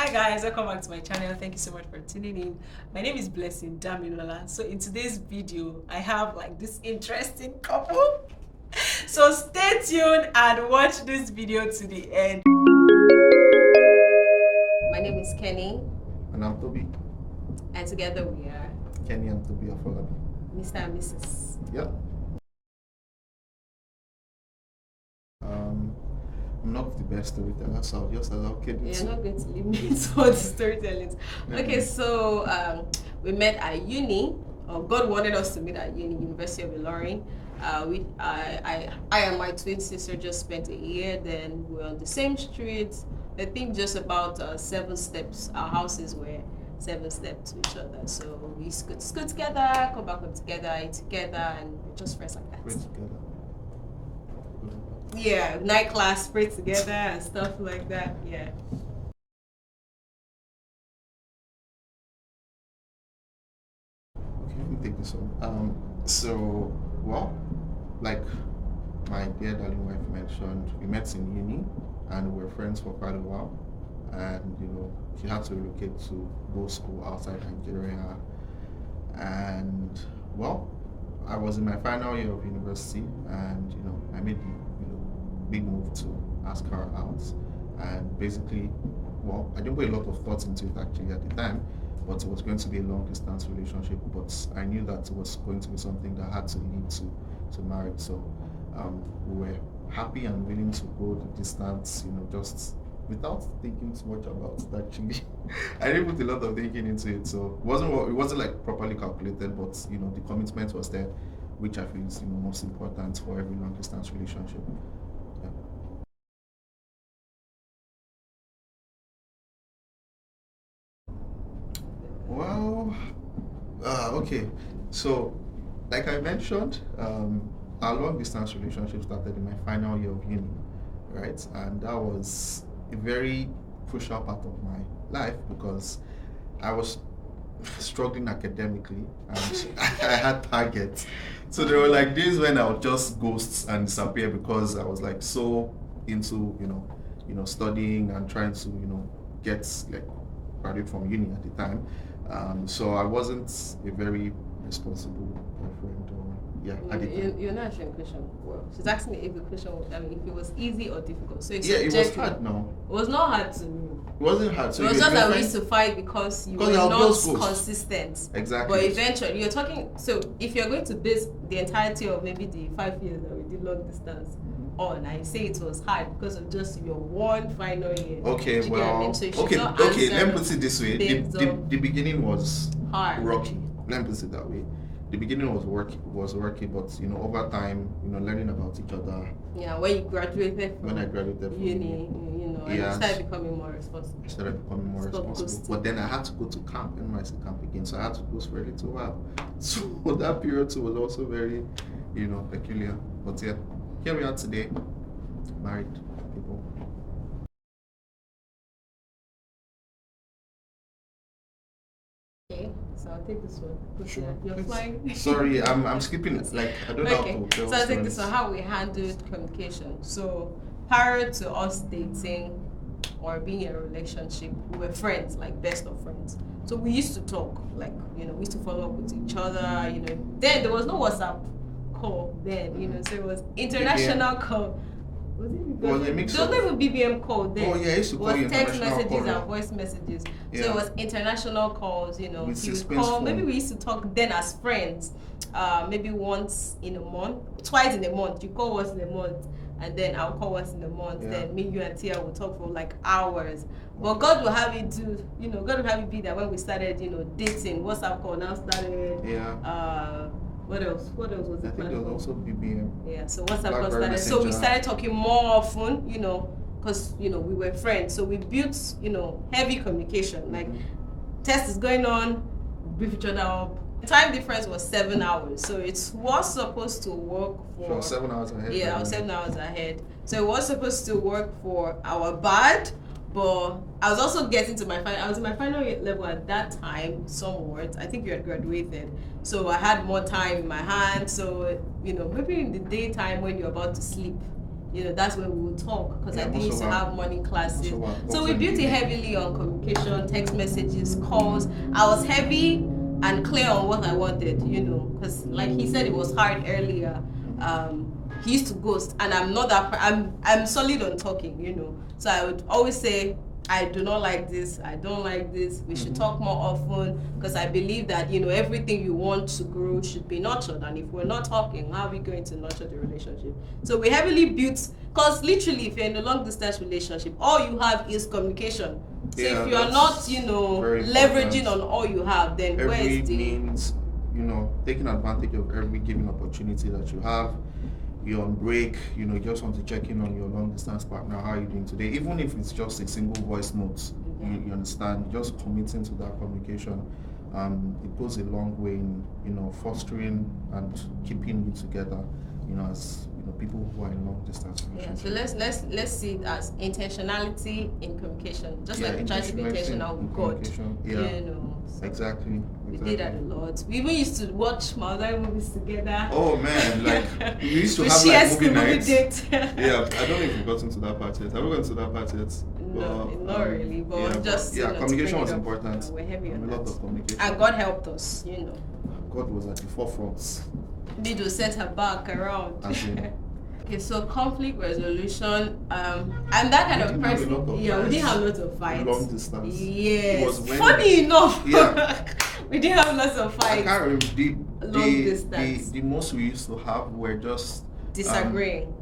Hi guys, welcome back to my channel. Thank you so much for tuning in. My name is Blessing Damilola. So in today's video, I have like this interesting couple. So stay tuned and watch this video to the end. My name is Kenny. And I'm Toby. And together we are Kenny and Toby of Hobbies. Mr. and Mrs. Yep. I'm not the best storyteller, so I'll just allow Kenny. You're not going to leave me to all the storytelling. Okay, so we met at uni. God wanted us to meet at University of Ilorin. I and my twin sister just spent a year. Then we were on the same street. I think just about 7 steps. Our houses were 7 steps to each other. So we used to go to school together, come back home together, eat together, and we're just friends like that. Pray together. Yeah, night class, pray together and stuff like that. Yeah. Okay, let me take this one. Well, like my dear darling wife mentioned, we met in uni and we were friends for quite a while. And she had to relocate to go school outside Nigeria. And well, I was in my final year of university, and I made the big move to ask her out. And basically, well, I didn't put a lot of thought into it actually at the time, but it was going to be a long distance relationship. But I knew that it was going to be something that had to lead to marriage. So we were happy and willing to go the distance, just without thinking too much about it actually. I didn't put a lot of thinking into it, so it wasn't like properly calculated, but the commitment was there, which I feel is most important for every long distance relationship. Yeah. Well, okay, so like I mentioned, our long distance relationship started in my final year of uni, right? And that was a very crucial part of my life because I was struggling academically and I had targets. So there were like days when I would just ghost and disappear because I was like so into studying and trying to get like graduate from uni at the time. So I wasn't a very responsible boyfriend You're not answering the question well. She's asking me if the question, if it was easy or difficult. So it's it was hard. No, it was not hard to me. It wasn't hard. So it was just that we used to fight because you were not consistent. Exactly. But eventually, you're talking. So if you're going to base the entirety of maybe the 5 years that we did long distance on, I say it was hard because of just your one final year. Okay, well, so okay. Let me put it this way: the beginning was hard, rocky. Let me put it that way. The beginning was rocky, but over time, learning about each other. Yeah, when you graduated from I graduated from uni, and you started becoming more responsible. I started becoming more responsible, but then I had to go to camp, NYC camp again, so I had to go for a little while. So that period too was also very, peculiar. But yeah, here we are today, married people. Okay, so I'll take this one. Sure. You're flying. Sorry, I'm skipping it. Like I don't know how to tell. So I'll take this one. How we handled communication. So prior to us dating or being in a relationship, we were friends, like best of friends. So we used to talk, like we used to follow up with each other. Then there was no WhatsApp call. Then so it was international call. Was it mix? There was not even BBM call then. Oh yeah, I used to call you text messages call, and voice messages. Yeah. So it was international calls. He would call. Maybe we used to talk then as friends. Maybe once in a month, twice in a month. You call once in a month, and then I'll call once in a month. Yeah. Then me, you, and Tia will talk for like hours. But God will have it do. God will have it be that when we started, dating, WhatsApp call now started. Yeah. What else? What else was it? I think there was also BBM. Yeah, so WhatsApp got started. So we started talking more often, because we were friends. So we built, heavy communication. Like test is going on, brief each other up. The time difference was 7 hours. So it was supposed to work for 7 hours ahead. Yeah, I was 7 hours ahead. So it was supposed to work for our bad. But I was also getting to I was in my final level at that time, somewhat. I think you had graduated. So I had more time in my hands. So, maybe in the daytime when you're about to sleep, that's when we would talk, because I Yeah, didn't most used of to our- have morning classes. most of our So we talks built are it heavily on communication, text messages, calls. I was heavy and clear on what I wanted, because like he said, it was hard earlier. He used to ghost, and I'm not that. I'm solid on talking. So I would always say, I do not like this, I don't like this, we should talk more often, because I believe that everything you want to grow should be nurtured, and if we're not talking, how are we going to nurture the relationship? So we heavily built, because literally if you're in a long distance relationship, all you have is communication. So Yeah, if you are that's not very leveraging important. on all you have, then where Every is the means, taking advantage of every given opportunity that you have. You're on break, you just want to check in on your long distance partner. How are you doing today? Even if it's just a single voice note, you understand, just committing to that communication, it goes a long way in fostering and keeping you together, as people who are in long distance relationships. So let's see it as intentionality in communication, just like we try to be intentionality intentional in with God. communication. Yeah, So exactly. we did that a lot. We even used to watch Maldive movies together. Oh man, like we used to We have share like movie school movie nights. date. Yeah, I don't know if we've gotten to that part yet. Have we gotten to that part yet? No, not really, but yeah, just yeah, to communication bring was it up. important. We're heavy on A lot that. of communication. And God helped us. God was at the forefront. Need to set her back around. As in, Okay, so conflict resolution. I'm that kind of We didn't have a person. lot of Yeah, we fights. didn't have lots of fights. long distance. Yes. It was when- Funny enough. Yeah. We didn't have lots of I fights. can't remember Long distance. the most we used to have were just Disagreeing.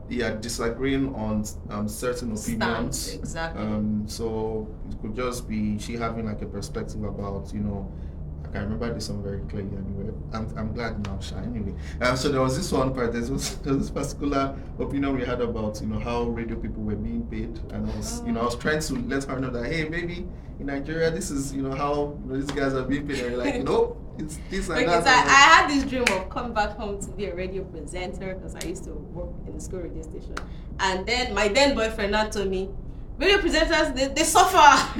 disagreeing on certain opinions. Stance, exactly. So it could just be she having like a perspective about, I can remember this one very clearly anyway. I'm glad now, Sha. Anyway, so there was this one part. There was this particular opinion we had about, how radio people were being paid, and I was trying to let her know that, hey, maybe in Nigeria this is, how these guys are being paid, and you're like, it's this and Okay, that. so I had this dream of coming back home to be a radio presenter, because I used to work in the school radio station. And then my then boyfriend now told me, radio presenters, they suffer.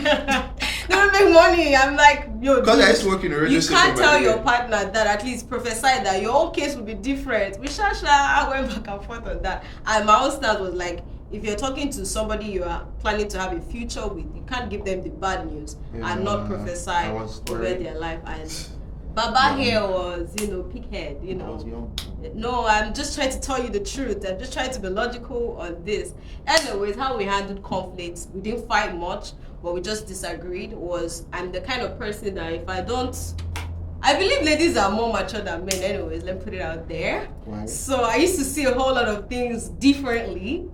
They don't make money. I'm like, yo, Because I used to work in a radio you station. can't by tell the your way. partner that, at least prophesy that your own case will be different. I went back and forth on that. And my own stance was like, if you're talking to somebody you are planning to have a future with, you can't give them the bad news and not prophesy over their life. And Baba here was, pighead, I was young. No, I'm just trying to tell you the truth. I'm just trying to be logical on this. Anyways, how we handled conflicts, we didn't fight much, but we just disagreed. I'm the kind of person that if I believe ladies are more mature than men. Anyways, let me put it out there. Why? So I used to see a whole lot of things differently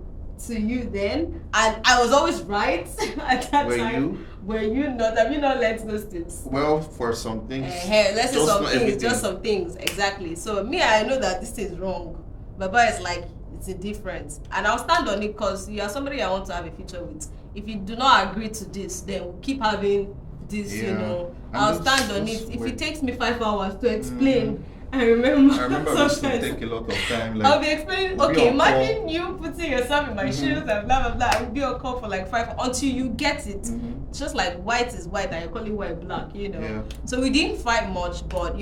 to you then, and I was always right at that time. Were you not? Have you not learned those tips? Well, for some things. Let's say some not things, everything. just some things, exactly. So me, I know that this is wrong. Baba is like, it's a difference, and I'll stand on it, because you are somebody I want to have a future with. If you do not agree to this, then we'll keep having this. And I'll stand on it. If it takes me 5 hours to explain, I remember it used to take a lot of time. Like, I'll be explaining. Okay, imagine you putting yourself in my shoes and blah blah blah. I'll be on call for like 5 until you get it. It's just like white is white and you're calling white black, Yeah. So we didn't fight much, but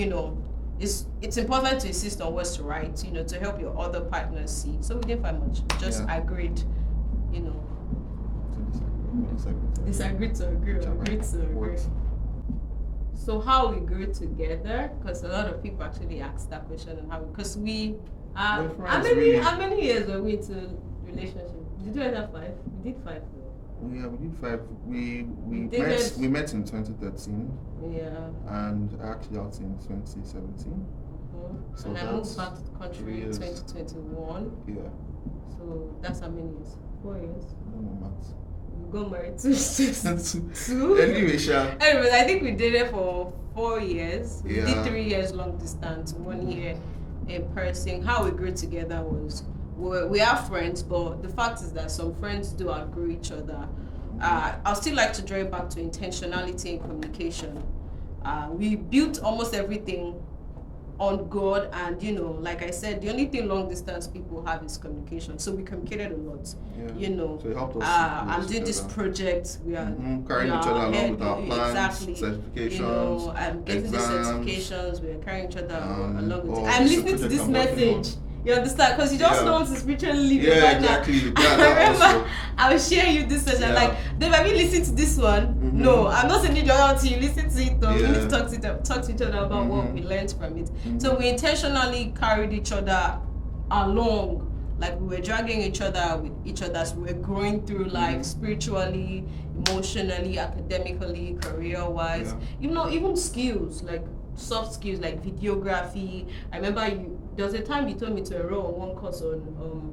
it's important to insist on what's right, to help your other partners see. So we didn't fight much. We just agreed, Disagreed to agree, agreed to agree. So how we grew together, because a lot of people actually ask that question, and because we how many years were we into relationship? Did you guys have 5? We did 5 though. Yeah, we did 5. We Dated- met in 2013, Yeah. and actually out in 2017. So and I moved that's back to the country 3 in years. 2021. Yeah. So that's how many years? 4 years. I don't know maths. We got married two. Anyway, Sha. Anyways, I think we dated for 4 years. We Yeah. did 3 years long distance, 1 year in person. How we grew together was we are friends, but the fact is that some friends do outgrow each other. I'll still like to draw it back to intentionality and communication. We built almost everything on God, and like I said, the only thing long distance people have is communication. So we communicated a lot. So it helped us. I'm doing this project. We are carrying we each are other along ahead, with our plans, exactly. certifications. I'm getting exams, the certifications. We are carrying each other along with it. all I'm this listening to project this I'm working message. You understand? Because you just Yeah. don't want to spiritually live Yeah, your partner. exactly. I That remember also. I will share you this session. Yeah. Like, Dave, have you listened to this one? Mhm. No, I'm not saying you don't to you listen to it though. We need Yeah. to talk to each other about what we learned from it. So we intentionally carried each other along. Like we were dragging each other with each other as we were growing through life spiritually, emotionally, academically, career wise. Yeah. Even skills like soft skills like videography. I remember there was a time you told me to enroll on one course on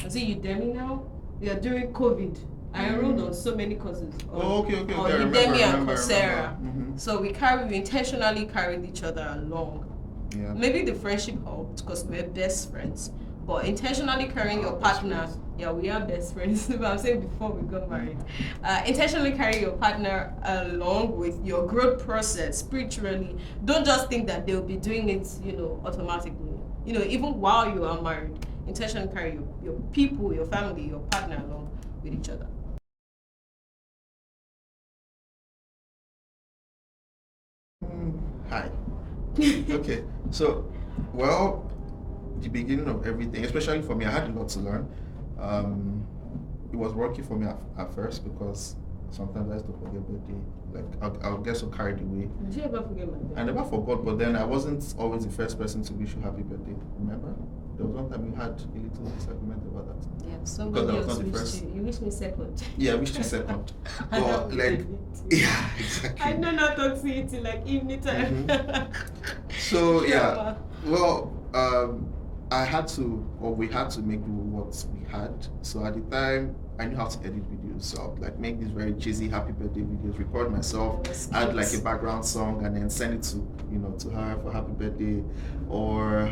is it Udemy now? Yeah, during COVID. I enrolled on so many courses on, okay. on I remember, Udemy and remember. Coursera. So we intentionally carried each other along. Yeah. Maybe the friendship helped because we're best friends. But intentionally carrying your partner, yeah, we are best friends. But I'm saying before we got married, intentionally carry your partner along with your growth process spiritually. Don't just think that they'll be doing it, automatically. Even while you are married, intentionally carry your people, your family, your partner along with each other. Hi. Okay. So, well, the beginning of everything, especially for me, I had a lot to learn. It was rocky for me at first because sometimes I used to forget birthday. Like I'll get so carried away. Did you ever forget my birthday? I never forgot, but then I wasn't always the first person to wish you happy birthday. Remember? There was one time we had a little disagreement about that. Yeah, somebody Because I was else not the wished first. you wished me second. Yeah, I wished you second. I But don't like, believe it. yeah, exactly. I know not to see it till like evening time. So yeah, Drama. well, I had to, or we had to make do with what we had. So at the time, I knew how to edit videos. So I'd like make these very cheesy happy birthday videos, record myself, add like a background song, and then send it to her for happy birthday. Or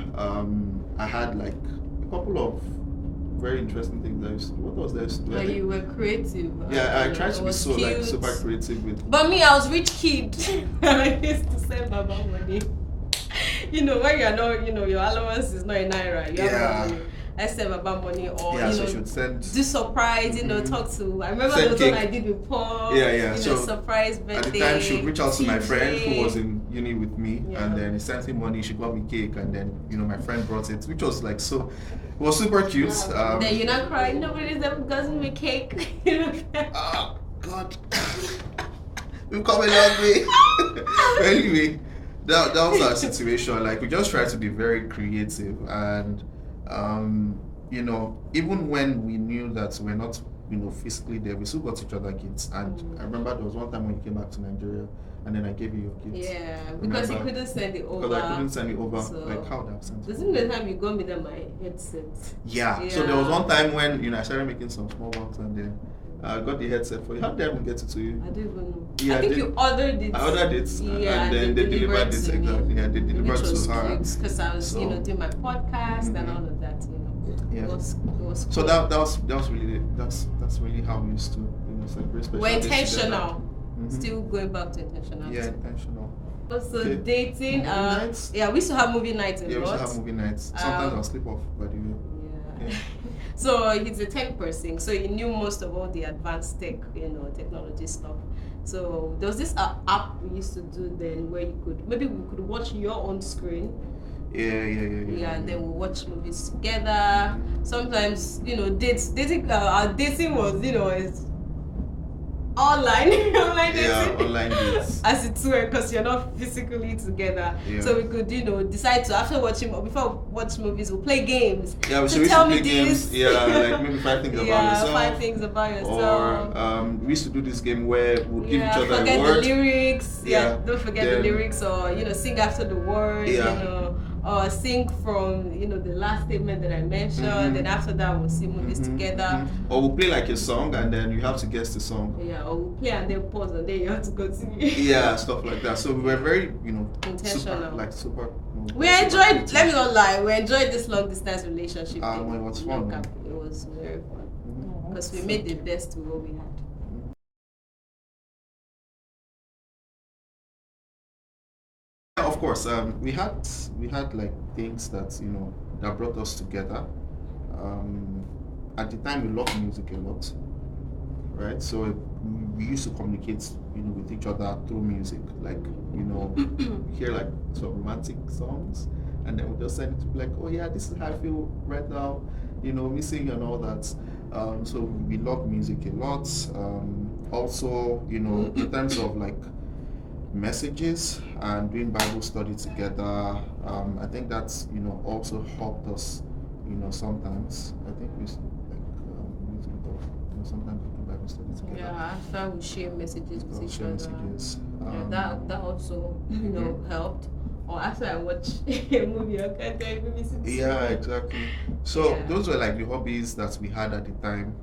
I had like a couple of very interesting things I used to do. What was there? Like you were creative. Yeah, I tried to be was so like cute. super creative with. But me, I was rich kid. I used to send Baba money. When you're not, your allowance is not in Naira. You have money. I send Baba money or, so you should send. Do surprise, talk to. I remember Send there was cake. one I did with Paul. Yeah. So surprise birthday. at the time, she would reach out to my friend who was TJ. in uni with me, Yeah. and then he sent him money. She got me cake, and then my friend brought it, which was like so. It was super cute. Then you're not crying. Nobody's ever gotten me cake. Oh God, we've come a long way. Anyway, that was our situation. Like we just tried to be very creative, and even when we knew that we're not physically there, we still got each other gifts. And I remember there was one time when you came back to Nigeria, and then I gave you your gifts. Yeah, because you couldn't send it over. Because I couldn't send it over. So, like how that sent it isn't the time you got me that my headset? Yeah. So there was one time when I started making some small ones, and then I got the headset for you. How did I even get it to you? I don't even know. Yeah, I think you ordered it. I ordered it, Yeah, and then they delivered it to me, exactly. Yeah, they delivered which was to her. because I was, So- doing my podcast and all of that. Yeah. It was cool. So that was really that's really how we used to celebrate special We're days together. intentional. Mhm. Still going back to intentional. Yeah, intentional. Also Okay. dating. Movie nights? Yeah, we used to have movie nights a Yeah, we lot. should have movie nights. Sometimes I'll sleep off, by the way. Yeah. Yeah. So he's a tech person, so he knew most of all the advanced tech, technology stuff. So there was this app we used to do then where we could watch your own screen. Yeah. And then we watch movies together. Sometimes, dating. Our dating was, is online, online dating. Yeah, online dates. As it were, because you're not physically together. Yeah. So we could, decide to before we watch movies, we'll play games. Yeah, we So used tell to me play games. this. Yeah, like maybe 5 things about yourself. 5 things about yourself. Or we used to do this game where we'd give each other forget a word. the lyrics. Yeah, Don't forget then- the lyrics, or sing after the word. Yeah. Or sing from the last statement that I mentioned. Mhm. And after that, we'll see movies together. Or we'll play like a song, and then you have to guess the song. Yeah, or we'll play and then pause, and then you have to continue. Yeah, stuff like that. So we were very, Intentional. super. We super enjoyed. creative. Let me not lie. We enjoyed this long distance relationship. thing. Well, it was No fun. cap, It was very fun Mhm. because we made the best of what we had. Yeah, of course, we had like things that that brought us together. At the time, we loved music a lot, right? So we used to communicate, with each other through music. Like, hear like some romantic songs, and then we just send it to be like, oh yeah, this is how I feel right now, missing you and all that. So we love music a lot. Also, in terms of like messages and doing Bible study together, I think that's also helped us. Sometimes I think we music, sometimes we do Bible study together. Yeah, after we share messages with each other. Messages. Yeah, that also helped. Or after I watch a movie, I can't tell you listen to. Yeah, exactly. So Yeah. those were like the hobbies that we had at the time.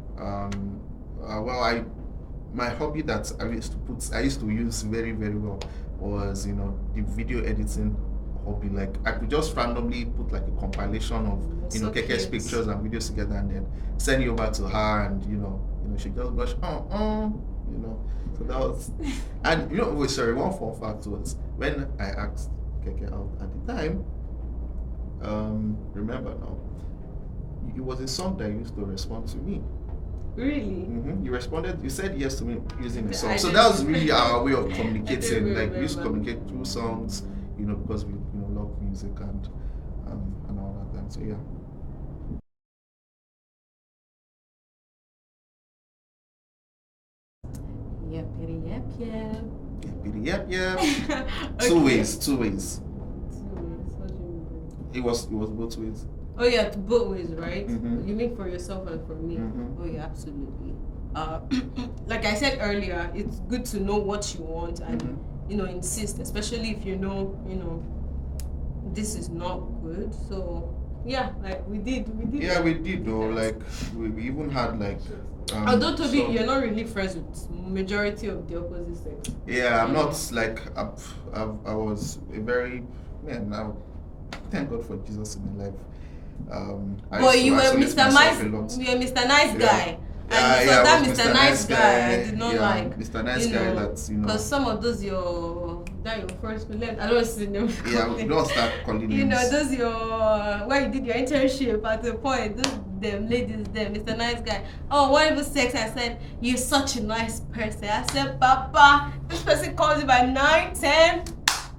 My hobby that I used to use very, very well was, the video editing hobby. Like I could just randomly put like a compilation of, So Keke's cute. pictures and videos together and then send it over to her and, she just blush, so that was, and wait, sorry, one fun fact was when I asked Keke out at the time, remember now, it was a song that used to respond to me. Really? You responded. You said yes to me using a song. I So didn't- that was really our way of communicating. Like we used to remember. communicate through songs, because we love music and all that. And so yeah. Yep. Yep. Okay. Two ways. Two ways. What do you mean? It was both ways. Oh yeah, both ways, right? Mhm. You mean for yourself and for me? Mhm. Oh yeah, absolutely. Like I said earlier, it's good to know what you want and insist, especially if this is not good. So yeah, like we did. Yeah, we did though. Like we even had like. Although Toby, some- you're not really friends with majority of the opposite sex. Yeah, I'm not like I was a very now. Thank God for Jesus in my life. I But used to you were isolate Mr. myself Nice. a lot. You were Mr. Nice Yeah. guy. Yeah, And so I that was Mr. Nice guy, I did not yeah, like. Mr. Nice guy that Because some of those your first learn. I don't want to say them. Yeah, we don't start calling names. Those where you did your internship at the point, those them ladies there, Mr. Nice guy. Oh, whatever sex, I said, you're such a nice person. I said, Papa, this person calls you by 9, 10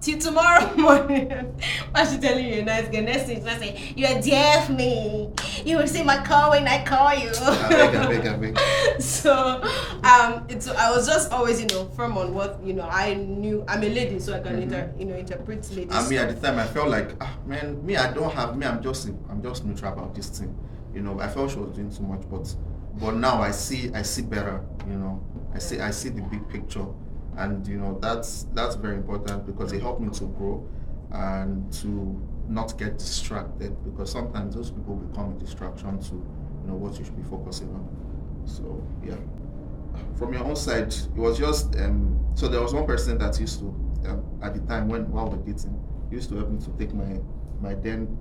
till tomorrow morning. Why she telling you you're a nice guy? Next thing I say, you're deaf me. You will see my call when I call you. I beg. So I was just always firm on what I knew. I'm a lady, so I can interpret ladies. I mean, at the time, I felt like, man, I'm just neutral about this thing. I felt she was doing too much, but now I see better. I see the big picture, and that's very important because it helped me to grow and to not get distracted, because sometimes those people become a distraction to what you should be focusing on. So yeah. From your own side, it was just so there was one person that used to at the time while we're dating, used to help me to take my then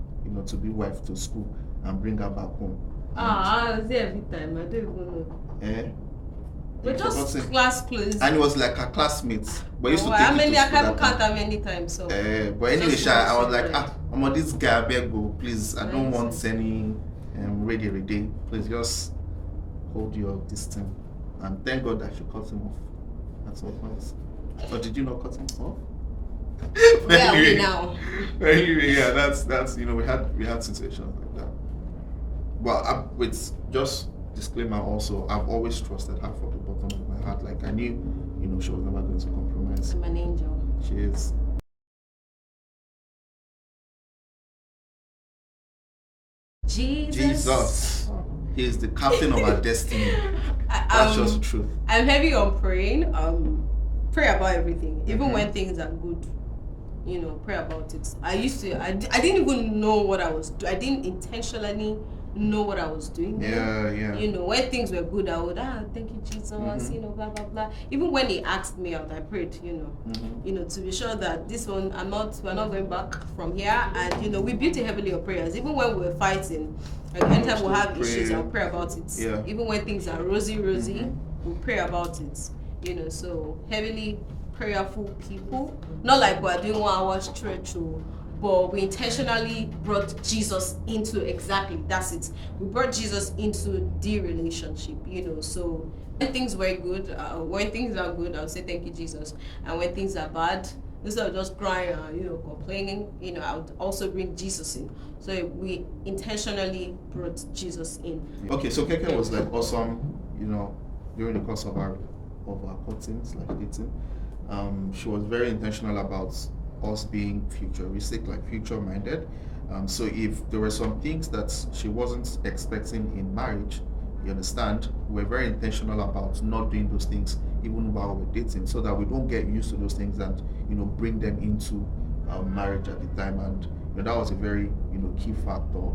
to be wife to school and bring her back home. I was there every time. I don't even know. Eh? We're just class close. And it was like her classmates. But used to take how me many? to I school can't that count how many times. So. but anyway, Just I was one like, secret. I'm on this guy, I beg go, please. I don't Nice. want any ready. Please just hold your distance. And thank God that she cut him off at some point. So did you not cut him off? Where are we now? Anyway, yeah, that's we had situations like that. Well, with just disclaimer also, I've always trusted her from the bottom of my heart. Like I knew, she was never going to compromise. I'm an angel. She is. Jesus. He is the captain of our destiny. That's just the truth. I'm heavy on praying. Pray about everything, even when things are good. Pray about it. I didn't even know what I was doing. I didn't intentionally know what I was doing. Yeah. When things were good, I would thank you Jesus, blah blah blah. Even when he asked me out, I prayed, to be sure that this one we're not going back from here. And we built it heavily on prayers. Even when we were fighting, like anytime we have issues, I'll pray about it. Yeah. Even when things are rosy, we'll pray about it. So heavily prayerful people. Not like we're doing 1 hour stretch, but we intentionally brought Jesus into that's it. We brought Jesus into the relationship, So when things were good, when things are good, I'll say thank you, Jesus. And when things are bad, instead of just crying and complaining, I would also bring Jesus in. So we intentionally brought Jesus in. Okay, so Keke was like awesome, during the course of our courtings, like dating. She was very intentional about us being futuristic, like future minded. So if there were some things that she wasn't expecting in marriage, you understand, we're very intentional about not doing those things even while we're dating, so that we don't get used to those things and bring them into marriage at the time. And that was a very key factor.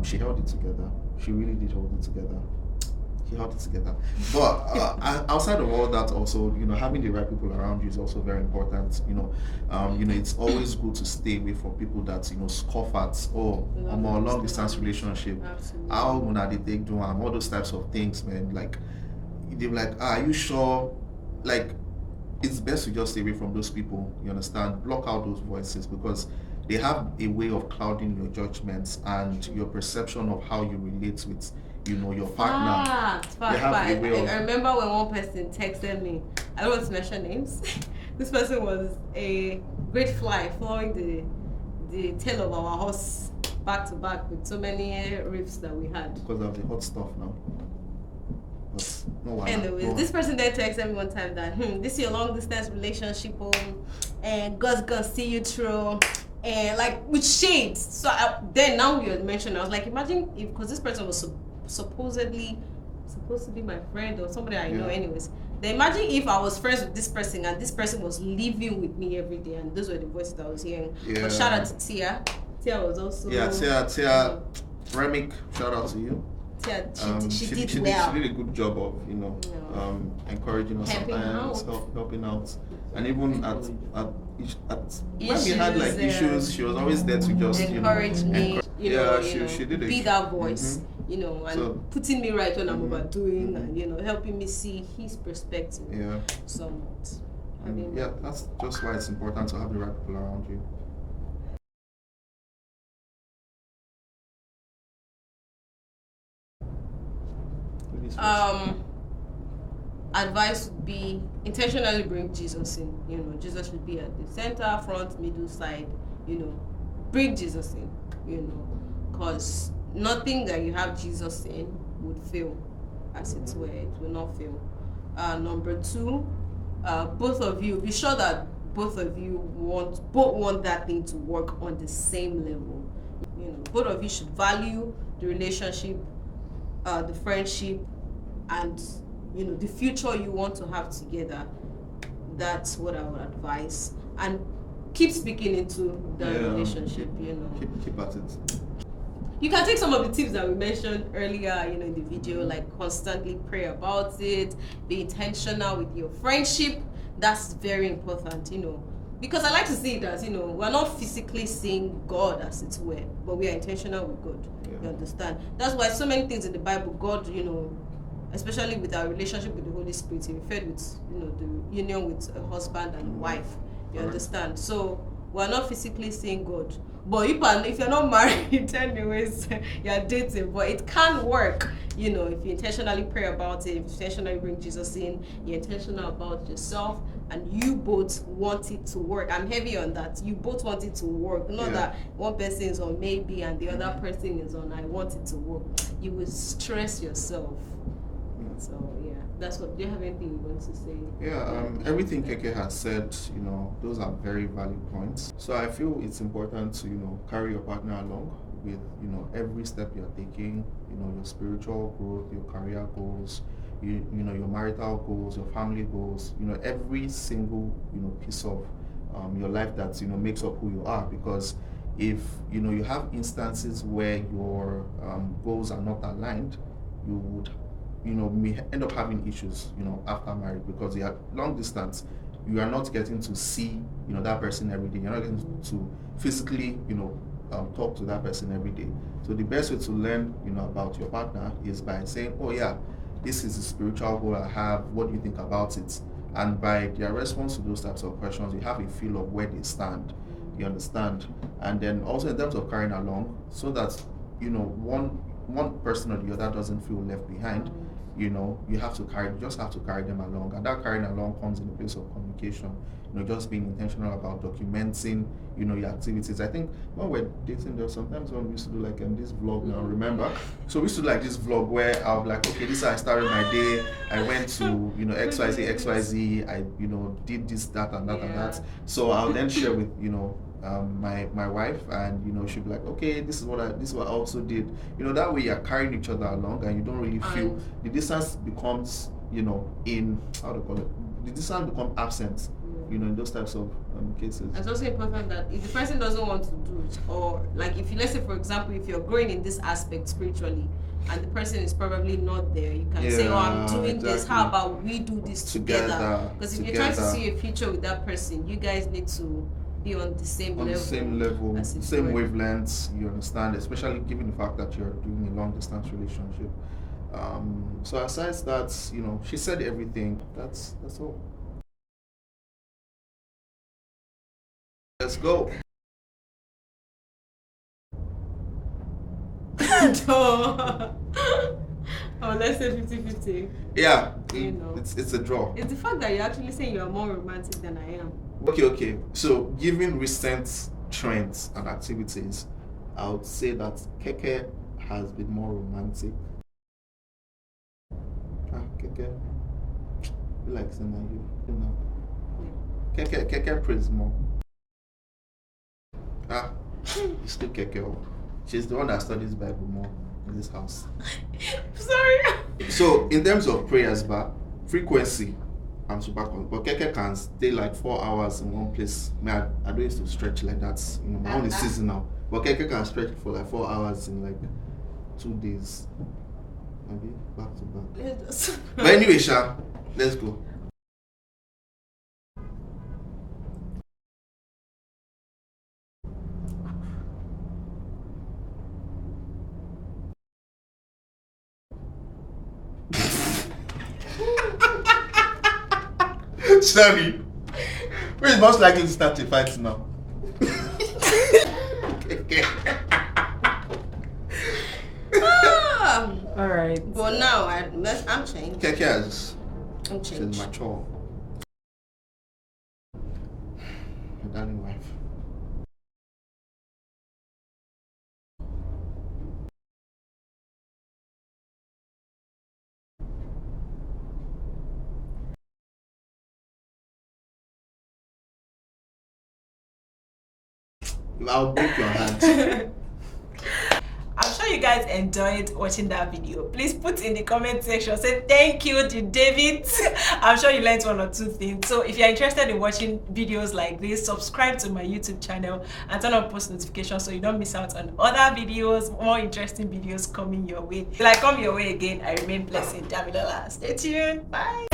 She held it together. She really did hold it together. He held it together. But outside of all that, also, having the right people around you is also very important. It's always good to stay away from people that scoff at, I'm a long distance relationship. Absolutely. How gonna they take do all those types of things, man. Like they're like, are you sure? Like, it's best to just stay away from those people. You understand? Block out those voices, because they have a way of clouding your judgments and your perception of how you relate with your partner. Fact. I remember when one person texted me, I don't want to mention names. This person was a great fly following the tail of our horse back to back with so many riffs that we had. Because of the hot stuff now. But no, anyways, this person then texted me one time that this is your long distance relationship, and God's gonna see you through, and like with shades. So then now you had mentioned, I was like, imagine if, because this person was supposed to be my friend or somebody I know anyways. Then imagine if I was friends with this person and this person was living with me every day, and those were the voices I was hearing. But shout out to Tia. Tia was also Tia Remick, shout out to you. Tia, she did well. She did a good job of encouraging us sometimes, helping out, and even at when we had like issues, she was always there to just encourage me. She did be that voice. And so, putting me right when I'm overdoing, and helping me see his perspective. Yeah. Somewhat. That's just why it's important to have the right people around you. Advice would be intentionally bring Jesus in. Jesus should be at the center, front, middle, side. Bring Jesus in. Because nothing that you have Jesus in would fail, as it were. It will not fail. Number two, both of you, be sure that both of you want that thing to work on the same level. Both of you should value the relationship, the friendship, and the future you want to have together. That's what I would advise. And keep speaking into the relationship. Keep at it. You can take some of the tips that we mentioned earlier, in the video, like constantly pray about it, be intentional with your friendship. That's very important, because I like to see it as, we're not physically seeing God, as it were, but we are intentional with God. You understand? That's why so many things in the Bible, God, especially with our relationship with the Holy Spirit, he referred with, the union with a husband and a wife. You understand? So we're not physically seeing God. But if you're not married, anyways, you're dating. But it can work, if you intentionally pray about it, if you intentionally bring Jesus in, you're intentional about yourself, and you both want it to work. I'm heavy on that. You both want it to work. Not that one person is on maybe and the other person is on I want it to work. You will stress yourself. So that's what. Do you have anything you want to say? Everything Keke has said, those are very valid points. So I feel it's important to carry your partner along with every step you're taking. Your spiritual growth, your career goals, your marital goals, your family goals. Every single piece of your life that makes up who you are. Because if you have instances where your goals are not aligned, you would may end up having issues, after marriage, because you are long distance. You are not getting to see, that person every day. You're not getting to physically, talk to that person every day. So the best way to learn, about your partner is by saying, oh yeah, this is a spiritual goal I have. What do you think about it? And by their response to those types of questions, you have a feel of where they stand. You understand? And then also in terms of carrying along, so that, one person or the other doesn't feel left behind. you know, you just have to carry them along, and that carrying along comes in the place of communication. You know, just being intentional about documenting, you know, your activities. I think when we're dating, there was sometimes when we used to do like this vlog now, remember? So we used to do like this vlog where I'll be like, okay, this is how I started my day. I went to, you know, XYZ, I, you know, did this, that, and that, and that. So I'll then share with, you know, my wife, and you know, she'll be like, okay, this is what I also did. You know, that way you're carrying each other along, and you don't really feel the distance becomes, you know, in how to call it, the distance becomes absent. You know, in those types of cases. It's also important that if the person doesn't want to do it, or like if you, let's say for example, if you're growing in this aspect spiritually, and the person is probably not there, you can say, oh, I'm doing this, how about we do this together? Because if you're trying to see a future with that person, you guys need to be on the same level. Same wavelengths, you understand, especially given the fact that you're doing a long distance relationship. So aside that, you know, she said everything. That's all. Let's go. Oh, let's say 50-50. Yeah, you know, it's a draw. It's the fact that you're actually saying you're more romantic than I am. Okay. So, given recent trends and activities, I would say that Keke has been more romantic. Keke, you like saying you know. Keke prays more. It's still Keke. She's the one that studies Bible more in this house. Sorry. So in terms of prayers, but frequency, I'm super confident. But Keke can stay like 4 hours in one place. I don't used to stretch like that. You know, my own is seasonal. But Keke can stretch for like 4 hours in like 2 days. Maybe back to back. But anyway, Sha, let's go. Sorry. Who is most likely to start a fight now? Alright. But now I'm changed. I'm changed. She's mature. My darling wife. I'll break your hand. I'm sure you guys enjoyed watching that video. Please put in the comment section, say thank you to David. I'm sure you learned 1 or 2 things. So if you're interested in watching videos like this, subscribe to my YouTube channel and turn on post notifications so you don't miss out on other videos, more interesting videos coming your way. Till I come your way again, I remain blessed. Damilola. Stay tuned. Bye.